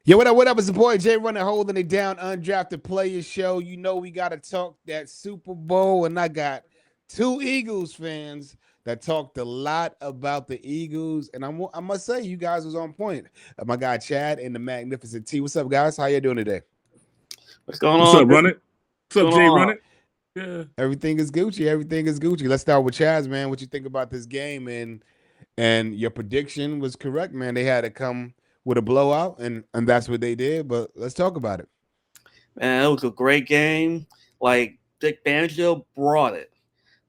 Yo, what up? It's the boy Jay running, holding it down, undrafted players show. You know we gotta talk that Super Bowl, and I got two Eagles fans that talked a lot about the Eagles, and I must say you guys was on point. My guy Chad and the Magnificent T. What's up, guys? How you doing today? What's going What's on? up, Run It? What's What's up, going Jay on? Run It? Yeah. Everything is Gucci. Everything is Gucci. Let's start with Chaz, man. What you think about this game? And your prediction was correct, man. They had to come with a blowout, and that's what they did. But let's talk about it. Man, it was a great game. Like Dick Fangio brought it.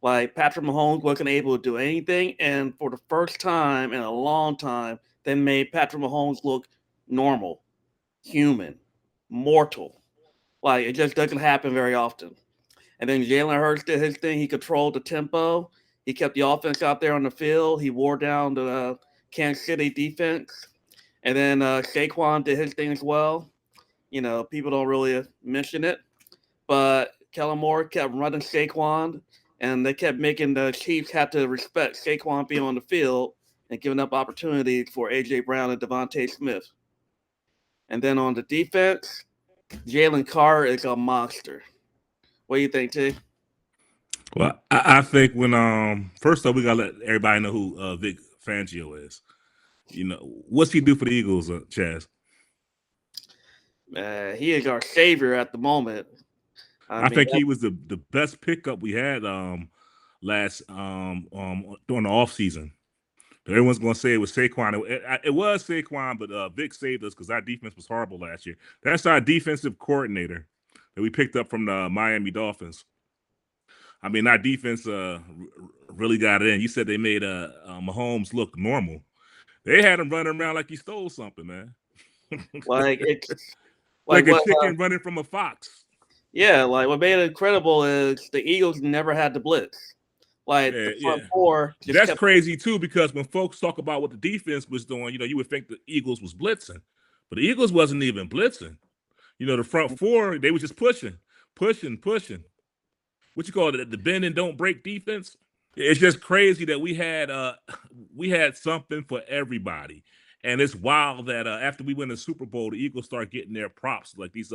Like Patrick Mahomes wasn't able to do anything, and for the first time in a long time, they made Patrick Mahomes look normal, human, mortal. Like it just doesn't happen very often. And then Jalen Hurts did his thing. He controlled the tempo. He kept the offense out there on the field. He wore down the Kansas City defense. And then Saquon did his thing as well. You know, people don't really mention it, but Kellen Moore kept running Saquon, and they kept making the Chiefs have to respect Saquon being on the field and giving up opportunities for AJ Brown and Devontae Smith. And then on the defense, Jalen Carr is a monster. What do you think, T? Well, I think when first off we gotta let everybody know who Vic Fangio is. You know, what's he do for the Eagles, Chaz? He is our savior at the moment. I think he was the best pickup we had last during the offseason. Everyone's gonna say it was Saquon. It was Saquon, but Vic saved us because our defense was horrible last year. That's our defensive coordinator that we picked up from the Miami Dolphins. I mean, our defense really got it in. You said they made Mahomes look normal. They had him running around like he stole something, man. like it's like like a what chicken running from a fox. yeah, like what made it incredible is the Eagles never had to blitz. Like the front four just That's kept crazy too, because when folks talk about what the defense was doing, you know, you would think the Eagles was blitzing, but the Eagles wasn't even blitzing. You know, the front four, they were just pushing. What you call it? The bend and don't break defense. It's just crazy that we had something for everybody. And it's wild that after we win the Super Bowl, the Eagles start getting their props. Like these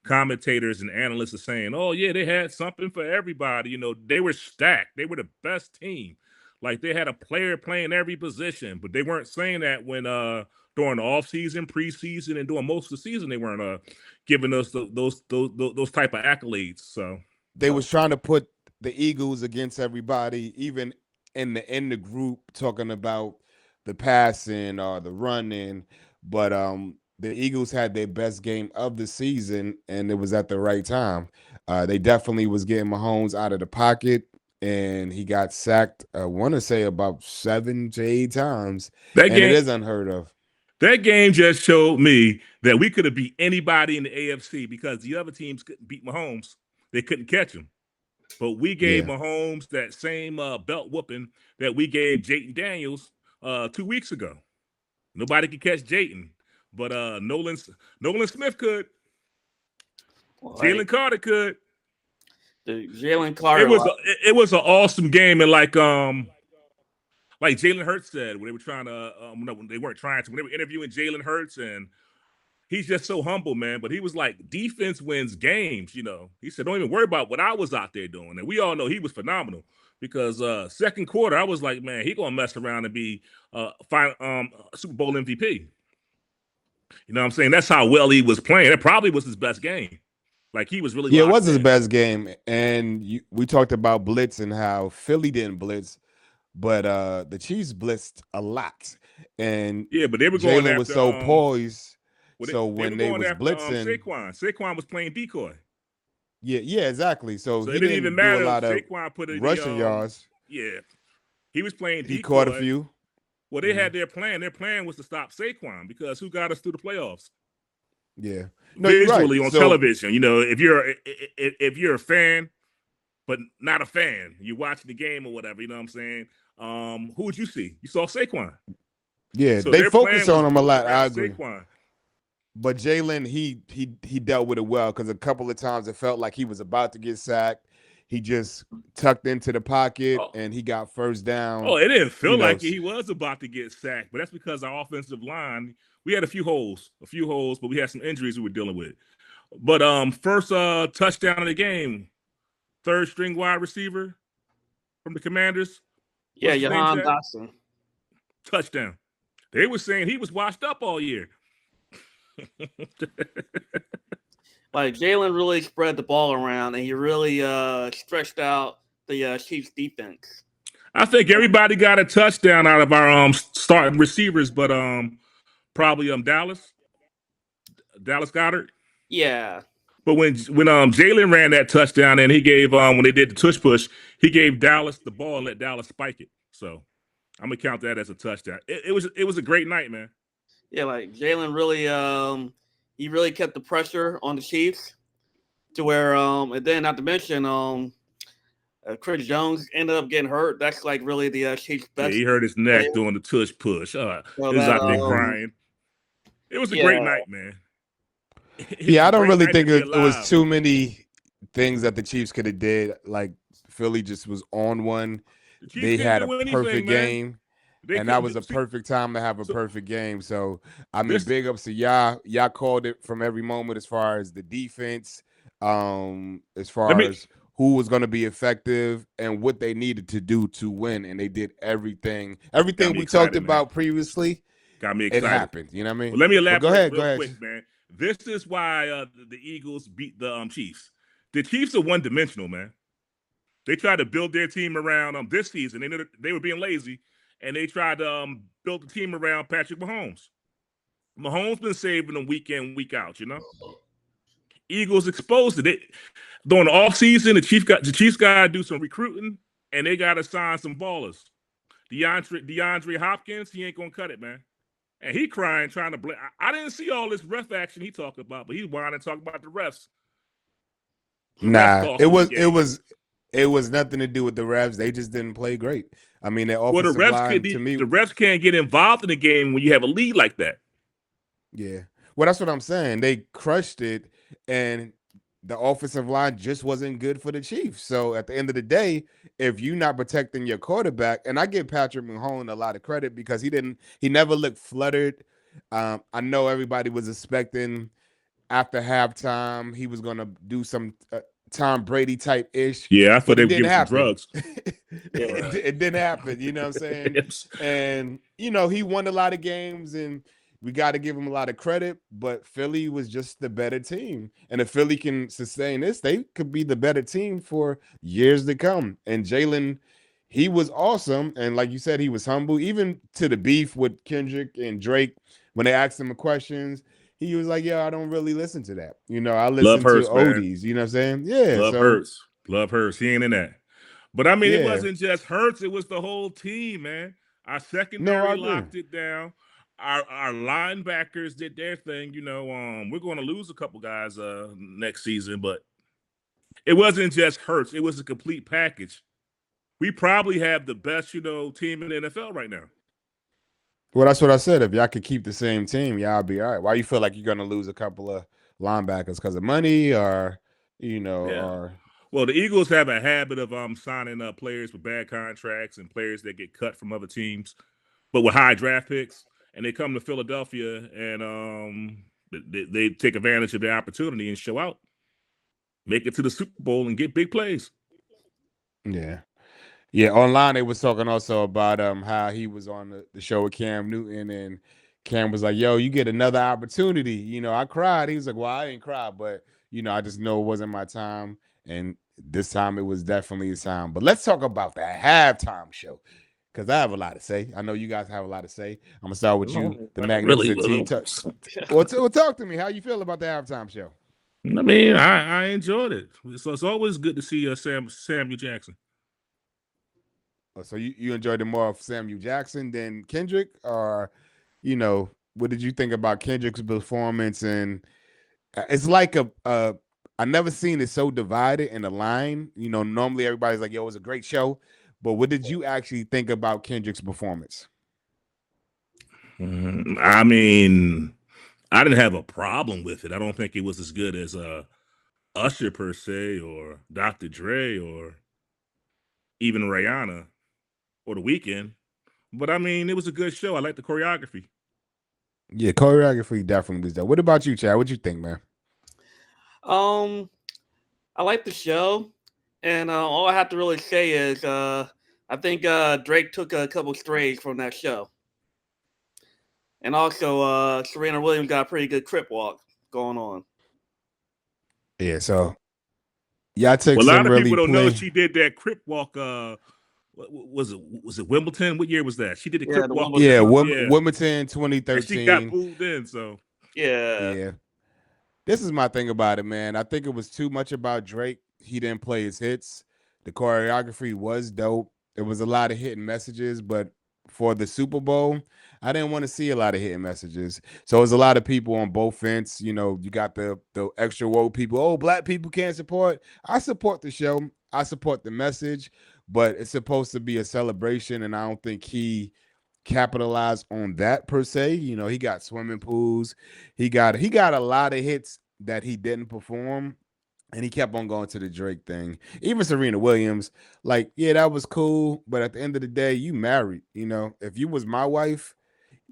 commentators and analysts are saying, "Oh yeah, they had something for everybody." You know, they were stacked. They were the best team. Like they had a player playing every position, but they weren't saying that when during the offseason, preseason, and during most of the season, they weren't giving us those type of accolades. So They was trying to put the Eagles against everybody, even in the group, talking about the passing or the running. But the Eagles had their best game of the season, and it was at the right time. They definitely was getting Mahomes out of the pocket, and he got sacked. I want to say about 7 to 8 times, that and it game, is unheard of. that game just showed me that we could have beat anybody in the AFC because the other teams couldn't beat Mahomes. They couldn't catch him. But we gave Yeah. Mahomes that same belt whooping that we gave Jayton Daniels 2 weeks ago. Nobody could catch Jayton, but Nolan Smith could. Jalen like Carter could. the Jalen It Carter. was it was an awesome game, and like Jalen Hurts said when they were trying to no, when they weren't trying to when they were interviewing Jalen Hurts, and he's just so humble, man. But he was like, defense wins games, you know. He said, don't even worry about what I was out there doing. And we all know he was phenomenal because second quarter, I was like, man, he gonna mess around and be Super Bowl MVP. You know what I'm saying? That's how well he was playing. It probably was his best game. Like he was really Yeah, it was locked his in. best game, and we talked about blitz and how Philly didn't blitz, but the Chiefs blitzed a lot, and Yeah, but they were going Jalen was after so poised. well, So they when were they going was after blitzing, Saquon. Saquon was playing decoy. yeah, exactly. So So he it didn't even didn't do a matter if lot of Saquon put it rushing yards. yeah. He was playing He caught a decoy. few. Well, they had their plan. Their plan was to stop Saquon because who got us through the playoffs? Yeah, no, you're right. Visually on So television. You know, if you're a fan, but not a fan, you're watching the game or whatever. You know what I'm saying? Who would you see? You saw Saquon. yeah, So they their focus plan was on him a built lot. I around agree. Saquon. But Jalen, he dealt with it well because a couple of times it felt like he was about to get sacked. He just tucked into the pocket Oh, and he got first down. oh, it didn't You feel know, like he was about to get sacked, but that's because our offensive line We had a few holes, but we had some injuries we were dealing with. But first touchdown of the game, third string wide receiver from the Commanders. Yeah, What's his name, Jahan Zach? Dotson. Touchdown. They were saying he was washed up all year. Like Jalen really spread the ball around, and he really stretched out the Chiefs defense. I think everybody got a touchdown out of our starting receivers, but probably Dallas Goddard. Yeah, But when Jalen ran that touchdown and he gave when they did the tush push, he gave Dallas the ball and let Dallas spike it. So I'm gonna count that as a touchdown. It was a great night, man. yeah, like Jalen really he really kept the pressure on the Chiefs to where and then not to mention Chris Jones ended up getting hurt. That's like really the Chiefs' Yeah, best he hurt his player. neck doing the tush push. So He was that out there crying. It was a great yeah, night, man. It was Yeah, a I don't great really night to think be it was alive. too many things that the Chiefs could have did. Like Philly just was on one. The Chiefs They can't had a do anything, perfect man. game, They and that couldn't was a see. perfect time to have a So perfect game. So I mean, this big ups to y'all. Y'all called it from every moment as far as the defense, as let far me as who was going to be effective and what they needed to do to win, and they did everything. got Everything me we talked excited, man. about previously, Got me it excited. happened. You know what I But mean? let me But elaborate go real ahead. quick, man. This is why the Eagles beat the Chiefs. The Chiefs are one dimensional, man. They tried to build their team around this season. They were being lazy, and they tried to build the team around Patrick Mahomes. Mahomes been saving them week in, week out. You know, Eagles exposed it. During the offseason, the Chiefs got to do some recruiting, and they got to sign some ballers. DeAndre Hopkins, he ain't gonna cut it, man. And he crying, trying to blame. I didn't see all this ref action he talked about, but he's whining, talking about the refs. The refs Nah, cost him the it game. was nothing to do with the refs. They just didn't play great. I mean, their Well, offensive line to me, the refs can't get involved in the game when you have a lead like that. yeah. Well, that's what I'm saying. They crushed it, and the offensive line just wasn't good for the Chiefs. So at the end of the day, if you're not protecting your quarterback, and I give Patrick Mahomes a lot of credit because he never looked fluttered. I know everybody was expecting after halftime he was gonna do some Tom Brady type ish, Yeah, I thought but they it would didn't give him some happen. drugs. yeah. It didn't happen. You know what I'm saying? And he won a lot of games, and we got to give him a lot of credit. But Philly was just the better team, and if Philly can sustain this, they could be the better team for years to come. And Jalen, he was awesome, and like you said, he was humble. Even to the beef with Kendrick and Drake when they asked him questions, he was like, "Yeah, I don't really listen to that. I Love listen to hurts, man. oldies." You know what I'm saying? Yeah. Love So hurts. Love hurts. He ain't in that. But I mean, it yeah. wasn't just Hurts, it was the whole team, man. Our No, I secondary agree. locked it down. Our linebackers did their thing. We're going to lose a couple guys next season, but it wasn't just Hurts. It was a complete package. We probably have the best, team in the NFL right now. Well, that's what I said. If y'all could keep the same team, y'all be all right. Why you feel like you're gonna lose a couple of linebackers because of money, or Yeah. or Well, the Eagles have a habit of signing up players with bad contracts and players that get cut from other teams, but with high draft picks, and they come to Philadelphia and they take advantage of the opportunity and show out, make it to the Super Bowl, and get big plays. yeah. Yeah, online they was talking also about how he was on the show with Cam Newton, and Cam was like, "Yo, you get another opportunity." I cried. He was like, "Well, I ain't cried, but I just know it wasn't my time, and this time it was definitely his time." But let's talk about the halftime show because I have a lot to say. I know you guys have a lot to say. I'm gonna start with you, No, the not really. magnificent T. Well, talk to me. How you feel about the halftime show? I mean, I enjoyed it. So it's always good to see Samuel Jackson. Oh, so you enjoyed it more of Samuel Jackson than Kendrick, or what did you think about Kendrick's performance? And it's like I never seen it so divided in a line. Normally everybody's like, "Yo, it was a great show," but what did you actually think about Kendrick's performance? I mean, I didn't have a problem with it. I don't think it was as good as Usher per se, or Dr. Dre, or even Rihanna or The Weeknd. But I mean, it was a good show. I like the choreography. Yeah, choreography definitely was that. What about you, Chad? What you think, man? Um, I like the show, and all I have to really say is I think Drake took a couple strays from that show, and also Serena Williams got a pretty good crip walk going on. Yeah, so y'all took Well, a lot some of really people don't know play. she did that crip walk. Was it Wimbledon? What year was that? She did the Yeah, crip the walk. Yeah, Wimbledon. Yeah, Wimbledon and she got 2013. booed in. So Yeah, Yeah. This is my thing about it, man. I think it was too much about Drake. He didn't play his hits. The choreography was dope. There was a lot of hidden messages, but for the Super Bowl, I didn't want to see a lot of hidden messages. So it was a lot of people on both fence. You know, you got the extra woke people. Oh, black people can't support. I support the show. I support the message, but it's supposed to be a celebration, and I don't think he capitalized on that per se. You know, he got swimming pools. He got a lot of hits that he didn't perform, and he kept on going to the Drake thing. Even Serena Williams, like, yeah, that was cool, but at the end of the day, you married. You know, if you was my wife,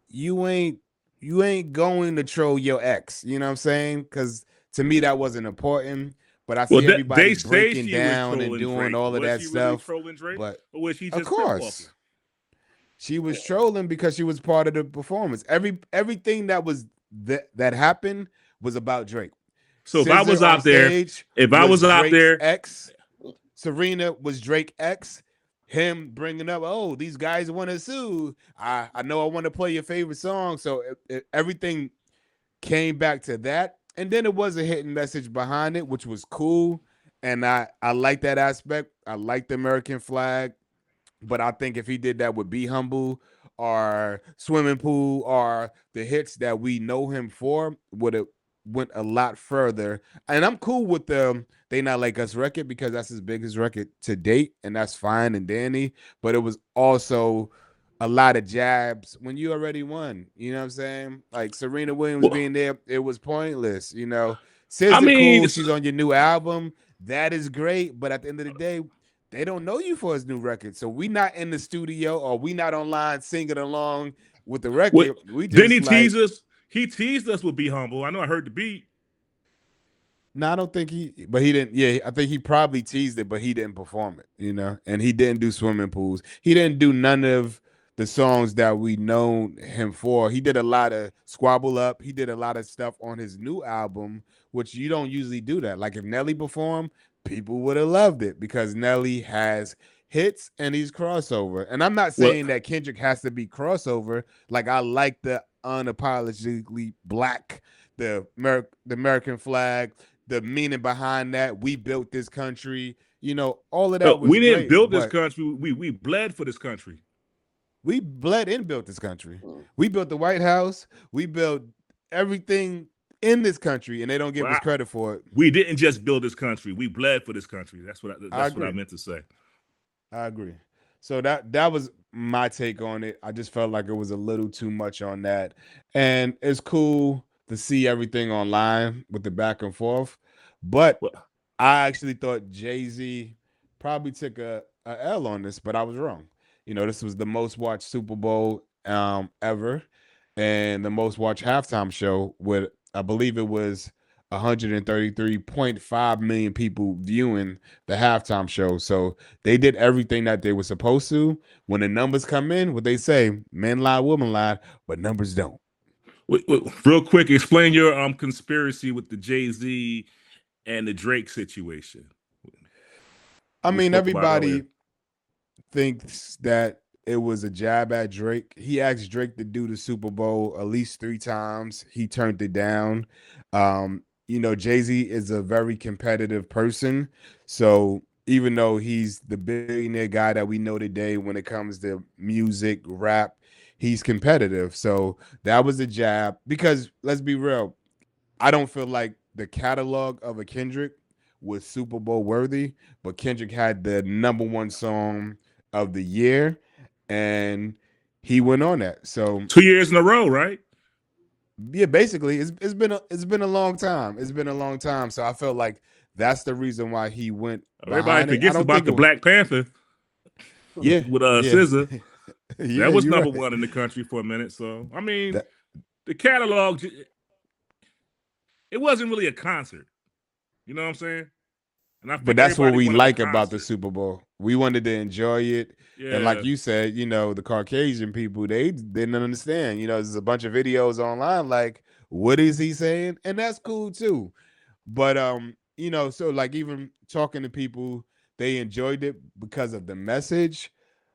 you ain't you ain't going to troll your ex. You know what I'm saying? Because to me, that wasn't important. But I well, see everybody they say breaking she was down and trolling doing Drake. all of Was that she really stuff. trolling Drake, But or was she of just crip walking? course, she was trolling because she was part of the performance. Everything that was that happened was about Drake. So if I was Scissor on out there, stage if I was was out Drake's there, ex. Serena was Drake X. Him bringing up, oh, these guys want to sue. I know I want to play your favorite song. So everything came back to that. And then it was a hidden message behind it, which was cool. And I like that aspect. I like the American flag. But I think if he did that with Be Humble or Swimming Pool or the hits that we know him for, would have went a lot further. And I'm cool with the They Not Like Us record because that's his biggest record to date, and that's fine and dandy. But it was also a lot of jabs when you already won. You know what I'm saying? Like Serena Williams well, being there, it was pointless. You know, I SZA mean, cool. She's on your new album. That is great. But at the end of the day, they don't know you for his new record. So we not in the studio or we not online singing along with the what, record. We didn't just he like, tease us? He teased us with "Be Humble." I know I heard the beat. no, I don't think but he didn't. Yeah, I think he probably teased it, but he didn't perform it, you know, and he didn't do swimming pools. He didn't do none of the songs that we know him for. He did a lot of Squabble Up. He did a lot of stuff on his new album, which you don't usually do that. Like if Nelly performed, people would have loved it because Nelly has hits and he's crossover. And I'm not Well, saying that Kendrick has to be crossover. Like I like the unapologetically black, the American flag, the meaning behind that. We built this country. You know, all of that was we didn't great, build this but country. We bled for this country. we bled and built this country. We built the White House. We built everything in this country, and they don't give Well, us credit for it. we didn't just build this country. We bled for this country. I That's what I agree. meant to say. I agree. So that was my take on it. I just felt like it was a little too much on that. And it's cool to see everything online with the back and forth. But Well, I actually thought Jay-Z probably took a L on this, but I was wrong. You know, this was the most watched Super Bowl ever and the most watched halftime show with I believe it was 133.5 million people viewing the halftime show. So they did everything that they were supposed to. When the numbers come in, what they say, men lie, women lie, but numbers don't. real quick, explain your conspiracy with the Jay-Z and the Drake situation. I We mean, spoke about earlier. everybody thinks that it was a jab at Drake. He asked Drake to do the Super Bowl at least 3 times. He turned it down. You know, Jay-Z is a very competitive person. So even though he's the billionaire guy that we know today when it comes to music, rap, he's competitive. So that was a jab because let's be real, I don't feel like the catalog of a Kendrick was Super Bowl worthy, but Kendrick had the number one song of the year, and he went on that. So 2 years in a row, right? yeah, basically, it's been a long time. It's been a long time. So I felt like that's the reason why he went Everybody behind it. I forgets don't about think the it was. Black Panther Yeah, with yeah, SZA. That yeah. was You're number right. one in the country for a minute. So I mean, That the catalog, it wasn't really a concert. You know what I'm saying? And I But think that's what everybody we wanted a like about the concert. Super Bowl. We wanted to enjoy it. And like Yeah. you said, the Caucasian people, they didn't understand. There's a bunch of videos online like, what is he saying? And that's cool too. But so like even talking to people, they enjoyed it because of the message.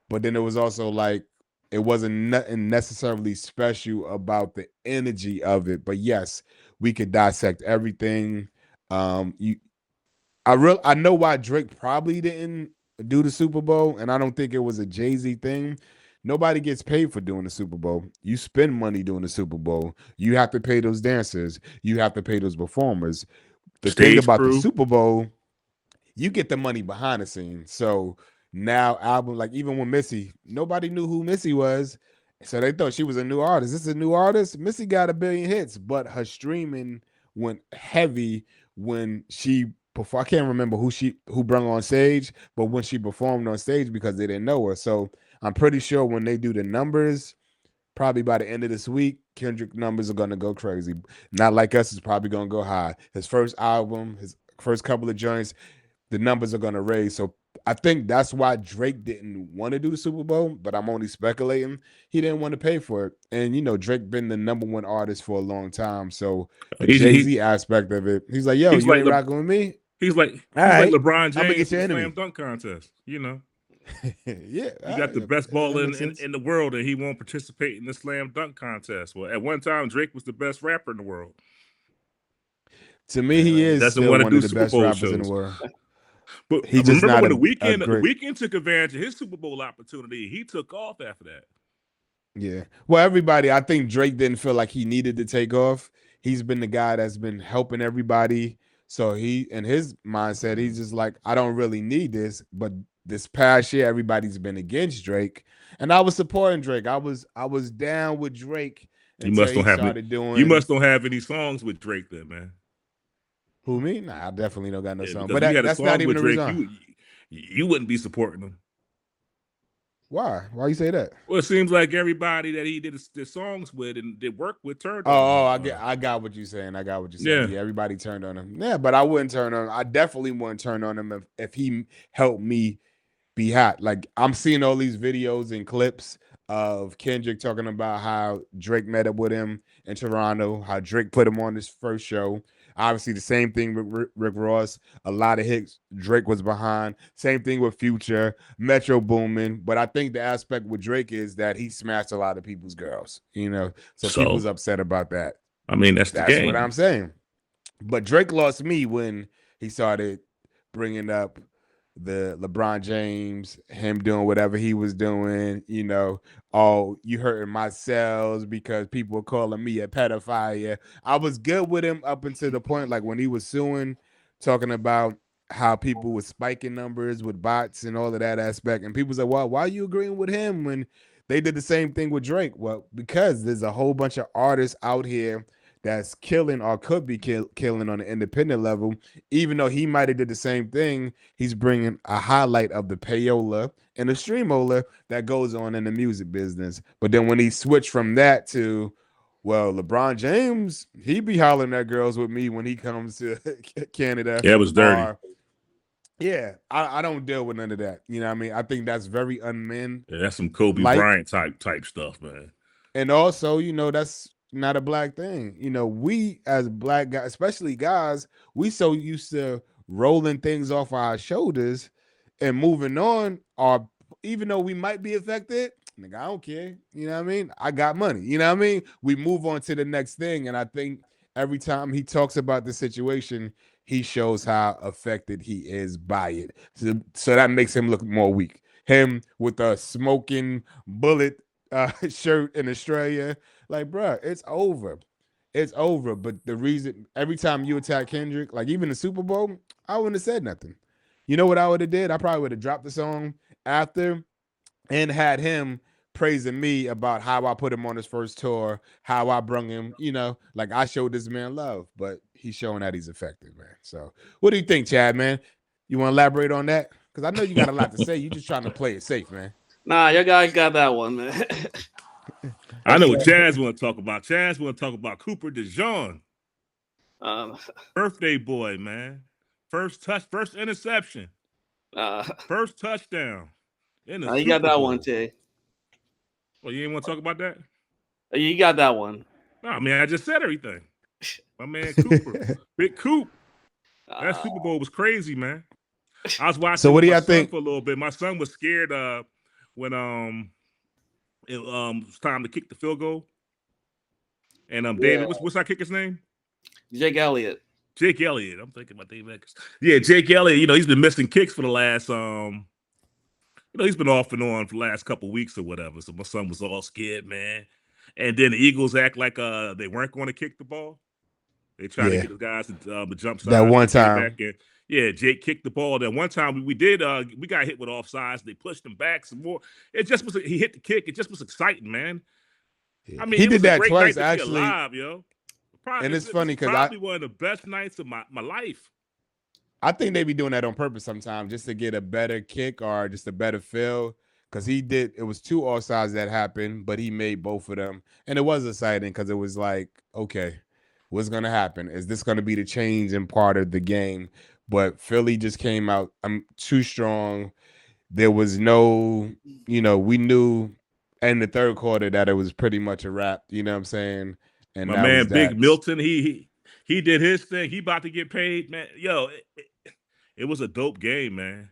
But then it was also like it wasn't nothing necessarily special about the energy of it. But yes, we could dissect everything. You I know why Drake probably didn't do the Super Bowl, and I don't think it was a Jay-Z thing. Nobody gets paid for doing the Super Bowl. You spend money doing the Super Bowl. You have to pay those dancers. You have to pay those performers. The thing Stage about the crew. Super Bowl, you get the money behind the scenes. So now album, like even with Missy, nobody knew who Missy was. So they thought she was a new artist. This is a new artist. Missy got a billion hits, but her streaming went heavy when she performed. I can't remember who brung on stage, but when she performed on stage because they didn't know her. So I'm pretty sure when they do the numbers, probably by the end of this week, Kendrick numbers are gonna go crazy. Not like us, it's probably gonna go high. His first album, his first couple of joints, the numbers are going to raise. So I think that's why Drake didn't want to do the Super Bowl, but I'm only speculating. He didn't want to pay for it. And, Drake been the number one artist for a long time. So the He's he, Jay-Z aspect of it, he's like, yo, he's you like ain't rocking with me? he's like All he's like right, LeBron I'm going to James get in your the enemy. slam dunk contest. Yeah, He got the best that baller makes sense. in the world, and he won't participate in the slam dunk contest. Well, at one time, Drake was the best rapper in the world, To me, he and he is doesn't still want to one of do the Super best Bowl rappers in the shows. world. But He's just remember not when a the great. weekend took advantage of his Super Bowl opportunity? He took off after that. Yeah. Well, everybody, I think Drake didn't feel like he needed to take off. He's been the guy that's been helping everybody. So he, in his mindset, he's just like, I don't really need this. But this past year, everybody's been against Drake. And I was supporting Drake. I was down with Drake You until must he don't have it. started You doing must don't have any songs with Drake, then, man. who me? Nah, I definitely don't got no Yeah, song. because But if you had a that's not song even with the Drake, reason. you wouldn't be supporting him. Why? Why you say that? Well, it seems like everybody that he did the songs with and did work with turned on Oh, him. I got what you're saying. I got what you're saying. Yeah, Yeah, everybody turned on him. Yeah, but I wouldn't turn on him. I definitely wouldn't turn on him if he helped me be hot. Like I'm seeing all these videos and clips of Kendrick talking about how Drake met up with him in Toronto, how Drake put him on his first show. Obviously, the same thing with Rick Ross. A lot of hits Drake was behind. Same thing with Future, Metro Boomin. But I think the aspect with Drake is that he smashed a lot of people's girls. So so people's upset about that. I mean that's the That's what game. I'm saying. But Drake lost me when he started bringing up the LeBron James, him doing whatever he was doing, oh, you hurting my cells because people were calling me a pedophile. I was good with him up until the point like when he was suing, talking about how people were spiking numbers with bots and all of that aspect. And people said, well, why are you agreeing with him when they did the same thing with Drake? Well, because there's a whole bunch of artists out here that's killing or could be killing on an independent level, even though he might have did the same thing. He's bringing a highlight of the payola and the streamola that goes on in the music business. But then when he switched from that to, well, LeBron James, he be hollering at girls with me when he comes to Canada. Yeah, it was dirty. Or yeah, I don't deal with none of that. You know what I mean? I think that's very unmen Yeah, that's some Kobe like. Bryant type stuff, man. And also, that's not a black thing. We as black guys, especially guys, we so used to rolling things off our shoulders and moving on, or even though we might be affected, nigga, I don't care. You know what I mean? I got money. You know what I mean? We move on to the next thing. And I think every time he talks about the situation, he shows how affected he is by it. So that makes him look more weak. Him with a smoking bullet shirt in Australia. Like, bro, it's over. It's over. But the reason every time you attack Kendrick, like even the Super Bowl, I wouldn't have said nothing. You know what I would have did? I probably would have dropped the song after and had him praising me about how I put him on his first tour, how I brung him, like I showed this man love, but he's showing that he's effective, man. So what do you think, Chad, man? You want to elaborate on that? Because I know you got a lot to say. You just trying to play it safe, man. Nah, your guys got that one, man. I know what Chaz want to talk about. Chaz want to talk about Cooper DeJean, Um, birthday boy, man. First interception, uh, first touchdown in the you got Super that one Bowl. too. Well, you ain't want to talk about that? You got that one. No, I mean I just said everything. My man Cooper, Big Coop. That Super Bowl was crazy, man. I was watching So what with do my y'all son think? for a little bit. My son was scared when it was time to kick the field goal. And David, what's our kicker's name? Jake Elliott. Jake Elliott. I'm thinking about David Eckers. Yeah, Jake Elliott. He's been missing kicks for the last he's been off and on for the last couple weeks or whatever. So my son was all scared, man. And then the Eagles act like they weren't going to kick the ball. They tried to Yeah, get the guys to jump that sides. one They came back time. and yeah, Jake kicked the ball. Then one time we did we got hit with offsides. They pushed him back some more. It just was he hit the kick. It just was exciting, man. Yeah. I mean, He it did was a that great night twice to be actually, alive, yo. Probably, and it's this funny is because probably one of the best nights of my life. I think they be doing that on purpose sometimes just to get a better kick or just a better feel. Because it was two offsides that happened, but he made both of them. And it was exciting because it was like, okay, what's going to happen? Is this going to be the change in part of the game? But Philly just came out too strong. There was no, we knew in the third quarter that it was pretty much a wrap. You know what I'm saying? And My that was man, Big that. Milton, he did his thing. He about to get paid, man. Yo, it was a dope game, man.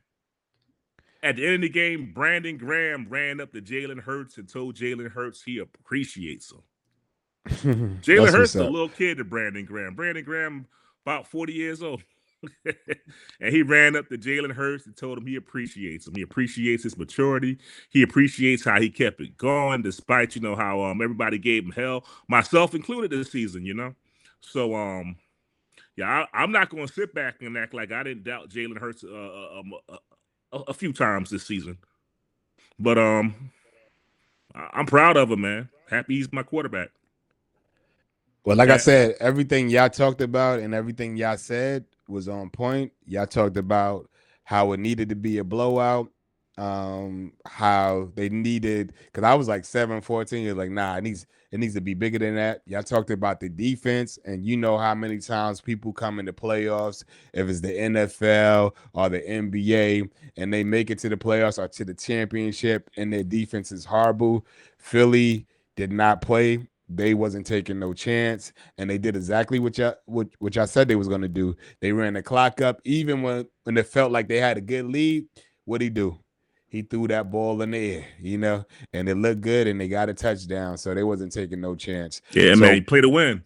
At the end of the game, Brandon Graham ran up to Jalen Hurts and told Jalen Hurts he appreciates him. Jalen That's Hurts what's is a up. little kid to Brandon Graham. Brandon Graham, about 40 years old. And he ran up to Jalen Hurts and told him he appreciates him. He appreciates his maturity. He appreciates how he kept it going, despite how everybody gave him hell, myself included, this season. So yeah, I'm not going to sit back and act like I didn't doubt Jalen Hurts a few times this season. But I'm proud of him, man. Happy he's my quarterback. Well, like I That, said, everything y'all talked about and everything y'all said was on point. Y'all talked about how it needed to be a blowout, how they needed, because I was like 7-14. You're like, nah, it needs to be bigger than that. Y'all talked about the defense, and you know how many times people come into playoffs, if it's the NFL or the NBA, and they make it to the playoffs or to the championship, and their defense is horrible. Philly did not play. They wasn't taking no chance, and they did exactly what y'all said they was gonna do. They ran the clock up, even when it felt like they had a good lead. What'd he do? He threw that ball in the air, and it looked good, and they got a touchdown, so they wasn't taking no chance. yeah, man, So you play to win,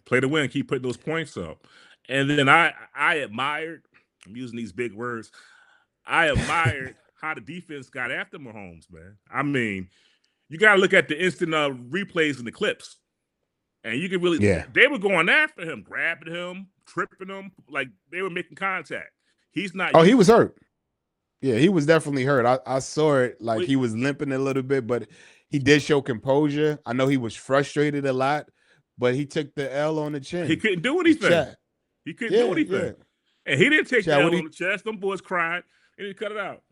keep putting those points up. And then I admired, I'm using these big words, I admired how the defense got after Mahomes, man. I mean, you got to look at the instant replays and the clips. And you can really, yeah. they were going after him, grabbing him, tripping him, like they were making contact. He's not Oh, he used was to it. hurt. Yeah, he was definitely hurt. I saw it like Wait, he was limping a little bit, but he did show composure. I know he was frustrated a lot, but he took the L on the he chin. couldn't do It's anything. Chad. He couldn't do Yeah, yeah. anything. And he didn't take the Chad, what L do on the chest. Them boys cried. And he cut it out.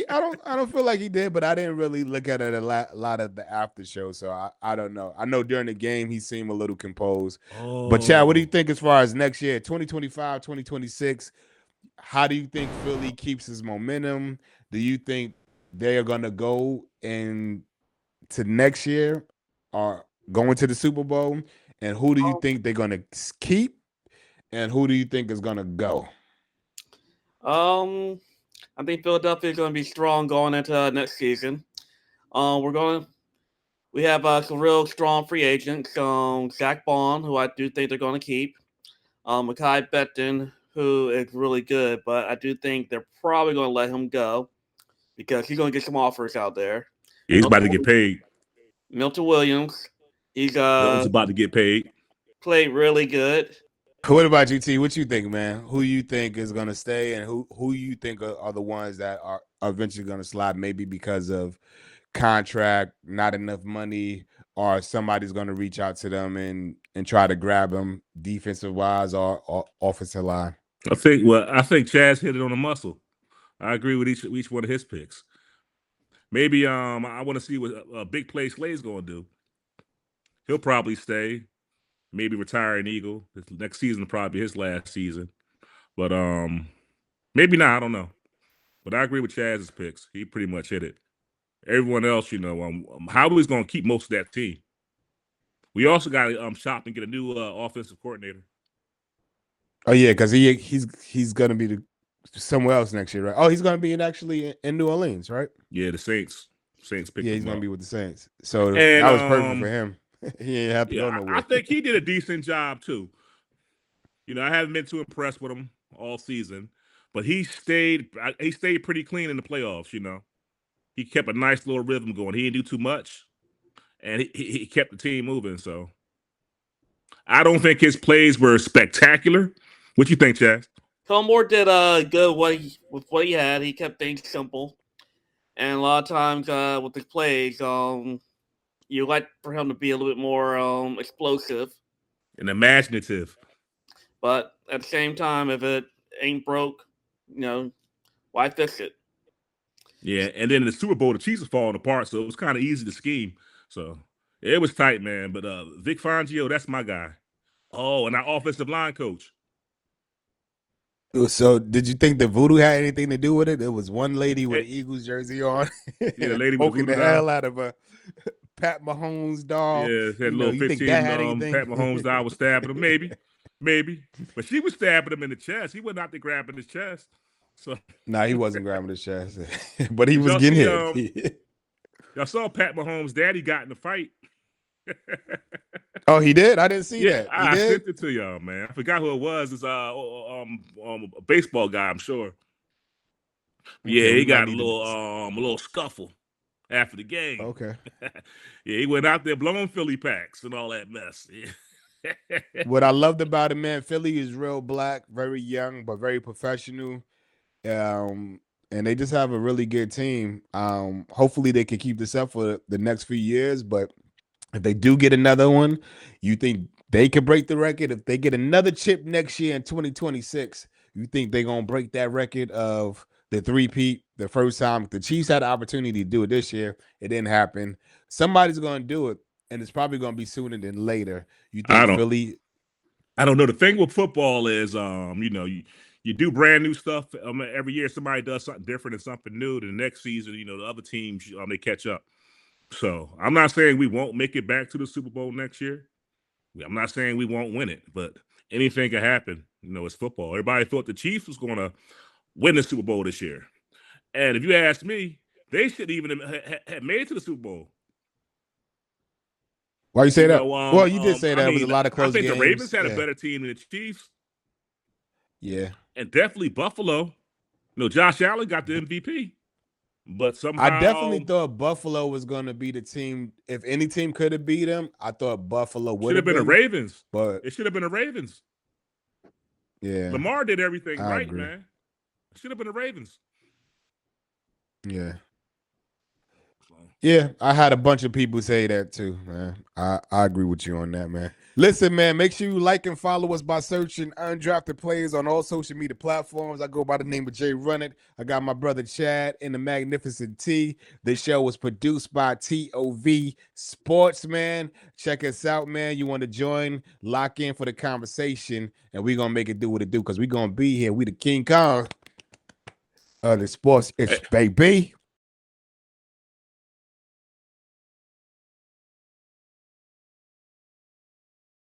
I don't feel like he did, but I didn't really look at it a lot of the after show, so I don't know. I know during the game he seemed a little composed. But Chad, what do you Oh. think as far as next year, 2025, 2026? How do you think Philly keeps his momentum? Do you think they are gonna go into next year or going to the Super Bowl? And who do you think they're gonna keep? And who do you think is gonna go? I think Philadelphia is going to be strong going into next season. We have some real strong free agents. Zach Bond, who I do think they're going to keep. Mekhi Becton, who is really good, but I do think they're probably going to let him go because he's going to get some offers out there. He's about to get paid. Milton Williams, he's Milton's about to get paid. played really good. What about you, T? What you think, man? Who you think is gonna stay, and who you think are the ones that are eventually gonna slide? Maybe because of contract, not enough money, or somebody's gonna reach out to them and try to grab them, defensive wise or offensive line. I think Chaz hit it on the muscle. I agree with each one of his picks. Maybe I want to see what big play Slay's going to do. He'll probably stay, maybe retire an Eagle. This next season will probably be his last season. But maybe not. I don't know. But I agree with Chaz's picks. He pretty much hit it. Everyone else, Howie's going to keep most of that team. We also got to shop and get a new offensive coordinator. Oh yeah, because he's gonna be somewhere else next year, right? Oh, he's gonna be in New Orleans, right? Yeah, the Saints picked Yeah, he's him gonna up. be with the Saints. So And that was perfect for him. He ain't have to go yeah, nowhere. I think he did a decent job too. I haven't been too impressed with him all season, but he stayed pretty clean in the playoffs. He kept a nice little rhythm going. He didn't do too much, and he kept the team moving. So I don't think his plays were spectacular. What you think, Chaz? Moore did good with what he had. He kept things simple, and a lot of times with the plays, you like for him to be a little bit more explosive. And imaginative. But at the same time, if it ain't broke, why fix it? Yeah, and then in the Super Bowl, the Chiefs were falling apart, so it was kind of easy to scheme. So it was tight, man. But Vic Fangio, that's my guy. Oh, and our offensive line coach. So did you think the voodoo had anything to do with it? There was one lady with an Eagles jersey on. Yeah, the lady with poking the the hell out of a Pat Mahomes doll. Yeah, had a little you think 15 that had anything? Pat Mahomes doll was stabbing him, maybe. But she was stabbing him in the chest. He wasn't out there grabbing his chest. So nah, he wasn't grabbing his chest. But he Did was y'all getting see, hit. Y'all saw Pat Mahomes' daddy got in the fight. Oh, he did? I didn't see Yeah, that. I did? sent it to y'all, man. I forgot who it was. It's a baseball guy, I'm sure. Yeah, Okay, he we might got a need to- little scuffle after the game. Okay. Yeah, he went out there blowing Philly packs and all that mess. What I loved about him, man, Philly is real black, very young, but very professional. And they just have a really good team. Hopefully they can keep this up for the next few years. But if they do get another one, you think they could break the record? If they get another chip next year in 2026, you think they're gonna break that record of the three-peat the first time? The Chiefs had the opportunity to do it this year. It didn't happen. Somebody's gonna do it, and it's probably gonna be sooner than later. You think Philly? I don't know. The thing with football is, you do brand new stuff every year. Somebody does something different and something new. The next season, the other teams they catch up. So I'm not saying we won't make it back to the Super Bowl next year. I'm not saying we won't win it, but anything can happen. It's football. Everybody thought the Chiefs was going to win the Super Bowl this year, and if you ask me, they should even have made it to the Super Bowl. Why you say that? Well, you did say that. It was a lot of close games. I think the Ravens had a better team than the Chiefs. Yeah. And definitely Buffalo. Josh Allen got the MVP. But somehow I definitely thought Buffalo was going to be the team. If any team could have beat them, I thought Buffalo would have been the Ravens. But it should have been the Ravens. Yeah. Lamar did everything right, agree. man. It should have been the Ravens. Yeah. Yeah, I had a bunch of people say that too, man. I agree with you on that, man. Listen, man, make sure you like and follow us by searching Undrafted Players on all social media platforms. I go by the name of Jay Runnett. I got my brother Chad and the Magnificent T. This show was produced by TOV Sports, man. Check us out, man. You want to join? Lock in for the conversation, and we're going to make it do what it do because we're going to be here. We the King Kong of the sports. It's baby.